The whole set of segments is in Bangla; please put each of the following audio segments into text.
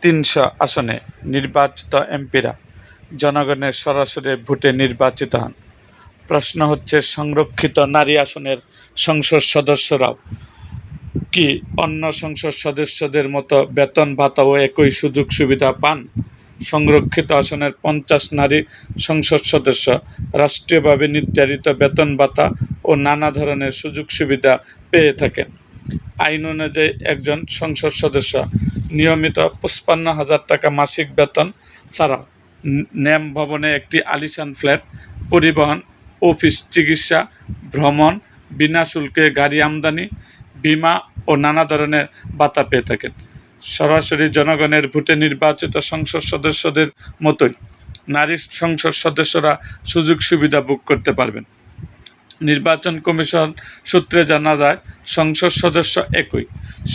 ৩০০ আসনে নির্বাচিত এমপিরা জনগণের সরাসরি ভোটে নির্বাচিত হন। প্রশ্ন হচ্ছে, সংরক্ষিত নারী আসনের সংসদ সদস্যরাও কি অন্য সংসদ সদস্যদের মতো বেতন ভাতা ও একই সুযোগ সুবিধা পান? সংরক্ষিত আসনের ৫০ নারী সংসদ সদস্য রাষ্ট্রীয়ভাবে নির্ধারিত বেতন ভাতা ও নানা ধরনের সুযোগ সুবিধা পেয়ে থাকেন। আইন অনুযায়ী একজন সংসদ সদস্য নিয়মিত ৫৫,০০০ টাকা মাসিক বেতন ছাড়াও ন্যাম ভবনে একটি আলিশান ফ্ল্যাট, পরিবহন, অফিস, চিকিৎসা, ভ্রমণ, বিনা শুল্কে গাড়ি আমদানি, বিমা ও নানা ধরনের ভাতা পেয়ে থাকেন। সরাসরি জনগণের ভোটে নির্বাচিত সংসদ সদস্যদের মতোই নারী সংসদ সদস্যরা সুযোগ সুবিধা ভোগ করতে পারবেন। নির্বাচন কমিশন সূত্রে জানা যায়, সংসদ সদস্য একই।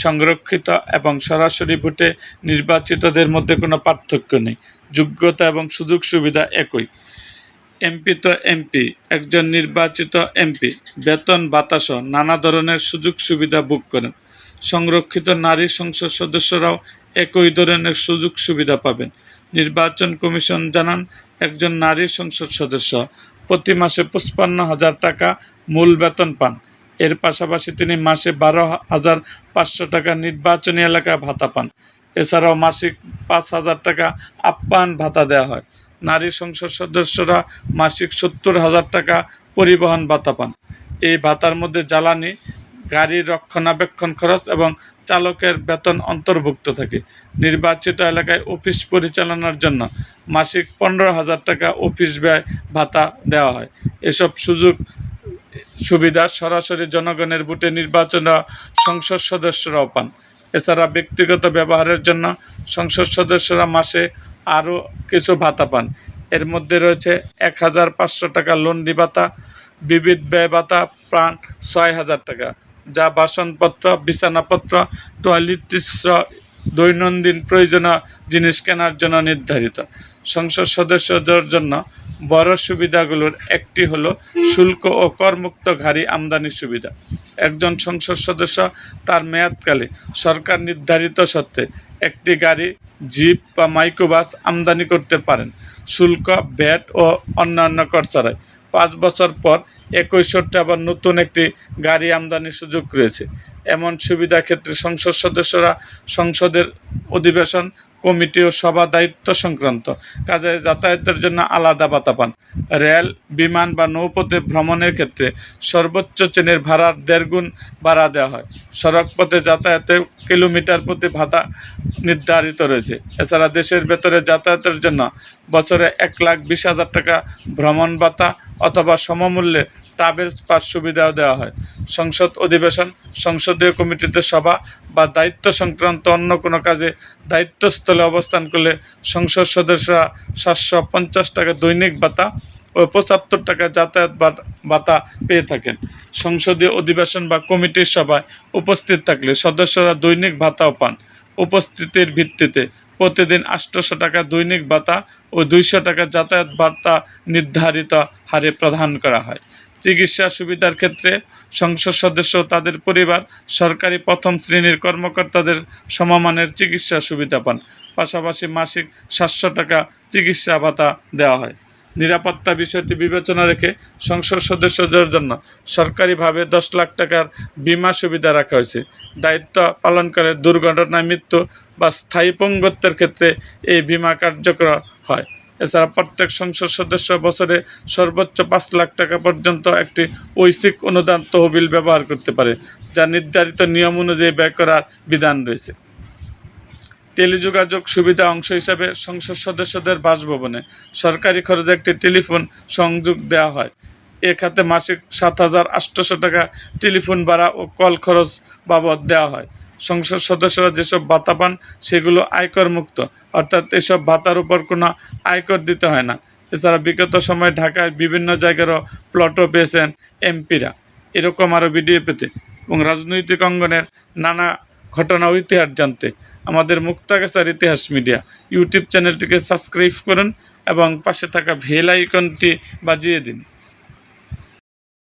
সংরক্ষিত এবং সরাসরি ভোটে নির্বাচিতদের মধ্যে কোনো পার্থক্য নেই। যোগ্যতা এবং সুযোগ সুবিধা একই। এমপি তো এমপি। একজন নির্বাচিত এমপি বেতন ভাতাসহ নানা ধরনের সুযোগ সুবিধা ভোগ করেন। সংরক্ষিত নারী সংসদ সদস্যরাও একই ধরনের সুযোগ সুবিধা পাবেন। নির্বাচন কমিশন জানান, একজন নারী সংসদ সদস্য প্রতি মাসে ৫৫,০০০ টাকা মূল বেতন পান। এর পাশাপাশি তিনি মাসে ১২,৫০০ টাকা নির্বাচনী এলাকা ভাতা পান। এছাড়াও মাসিক ৫,০০০ টাকা আপ্যায়ন ভাতা দেওয়া হয়। নারী সংসদ সদস্যরা মাসিক ৭০,০০০ টাকা পরিবহন ভাতা পান। এই ভাতার মধ্যে জ্বালানি, গাড়ির রক্ষণাবেক্ষণ খরচ এবং চালকের বেতন অন্তর্ভুক্ত থাকে। নির্বাচিত এলাকায় অফিস পরিচালনার জন্য মাসিক ১৫,০০০ টাকা অফিস ব্যয় ভাতা দেওয়া হয়। এসব সুযোগ সুবিধা সরাসরি জনগণের ভোটে নির্বাচিত সংসদ সদস্যরাও পান। এছাড়া ব্যক্তিগত ব্যবহারের জন্য সংসদ সদস্যরা মাসে আরও কিছু ভাতা পান। এর মধ্যে রয়েছে ১,৫০০ টাকা লন্ড্রি ভাতা, বিবিধ ব্যয় ভাতা প্রাণ ৬,০০০ টাকা, যা বাসনপত্র, বিছানাপত্র, টয়লেট্রিজ দৈনন্দিন প্রয়োজনীয় জিনিস কেনার জন্য নির্ধারিত। সংসদ সদস্যদের জন্য বড় সুবিধাগুলোর একটি হলো শুল্ক ও করমুক্ত গাড়ি আমদানি সুবিধা। একজন সংসদ সদস্য তার মেয়াদকালে সরকার নির্ধারিত শর্তে একটি গাড়ি, জিপ বা মাইক্রোবাস আমদানি করতে পারেন, শুল্ক, ভ্যাট ও অন্যান্য কর ছাড়াই। ৫ বছর পর একই শর্তে আবার নতুন একটি গাড়ি আমদানির সুযোগ রয়েছে। এমন সুবিধা ক্ষেত্রে সংসদ সদস্যরা সংসদের অধিবেশন, কমিটি ও সভা দায়িত্ব সংক্রান্ত কাজে যাতায়াতের জন্য আলাদা ভাতা পান। রেল, বিমান বা নৌপথে ভ্রমণের ক্ষেত্রে সর্বোচ্চ শ্রেণীর ভাড়ার ১.৫ গুণ ভাড়া দেওয়া হয়। সড়কপথে যাতায়াতে কিলোমিটার প্রতি ভাতা নির্ধারিত রয়েছে। এছাড়া দেশের ভেতরে যাতায়াতের জন্য বছরে ১,২০,০০০ টাকা ভ্রমণ ভাতা অথবা সমমূল্যে ট্রাভেলস পাস সুবিধাও দেওয়া হয়। সংসদ অধিবেশন, সংসদীয় কমিটিতে সভা বা দায়িত্ব সংক্রান্ত অন্য কোনো কাজে দায়িত্বস্থলে অবস্থান করলে সংসদ সদস্যরা ৭৫০ টাকা দৈনিক ভাতা ও ৭৫ টাকা যাতায়াত ভাতা পেয়ে থাকেন। সংসদীয় অধিবেশন বা কমিটির সভায় উপস্থিত থাকলে সদস্যরা দৈনিক ভাতাও পান। উপস্থিতির ভিত্তিতে প্রতিদিন ৮০০ টাকা দৈনিক ভাতা ও ২০০ টাকা যাতায়াত ভাতা নির্ধারিত হারে প্রদান করা হয়। চিকিৎসা সুবিধার ক্ষেত্রে সংসদ সদস্য ও তাদের পরিবার সরকারি প্রথম শ্রেণীর কর্মকর্তাদের সমমানের চিকিৎসা সুবিধা পান। পাশাপাশি মাসিক ৭০০ টাকা চিকিৎসা ভাতা দেওয়া হয়। নিরাপত্তা বিষয়টি বিবেচনা রেখে সংসদ সদস্যদের জন্য সরকারিভাবে ১০ লাখ টাকার বিমা সুবিধা রাখা হয়েছে। দায়িত্ব পালনকালে দুর্ঘটনায় মৃত্যু বা স্থায়ী পঙ্গুত্বের ক্ষেত্রে এই বিমা কার্যকর হয়। এছাড়া প্রত্যেক সংসদ সদস্য বছরে সর্বোচ্চ ৫ লাখ টাকা পর্যন্ত একটি ঐচ্ছিক অনুদান তহবিল ব্যবহার করতে পারে, যা নির্ধারিত নিয়ম অনুযায়ী ব্যয় করার বিধান রয়েছে। টেলিযোগাযোগ সুবিধা অংশ হিসাবে সংসদ সদস্যদের বাসভবনে সরকারি খরচে একটি টেলিফোন সংযোগ দেওয়া হয়। এ খাতে মাসিক ৭,৮০০ টাকা টেলিফোন ভাড়া ও কল খরচ বাবদ দেওয়া হয়। সংসদ সদস্যরা যেসব ভাতা পান সেগুলো আয়কর মুক্ত, অর্থাৎ এসব ভাতার উপর কোনো আয়কর দিতে হয় না। এছাড়া বিগত সময়ে ঢাকায় বিভিন্ন জায়গারও প্লটও পেয়েছেন এমপিরা। এরকম আরও ভিডিও পেতে এবং রাজনৈতিক অঙ্গনের নানা ঘটনা ও ইতিহাস জানতে আমাদের মুক্তাগাছার ইতিহাস মিডিয়া ইউটিউব চ্যানেলটিকে সাবস্ক্রাইব করুন এবং পাশে থাকা বেল আইকনটি বাজিয়ে দিন।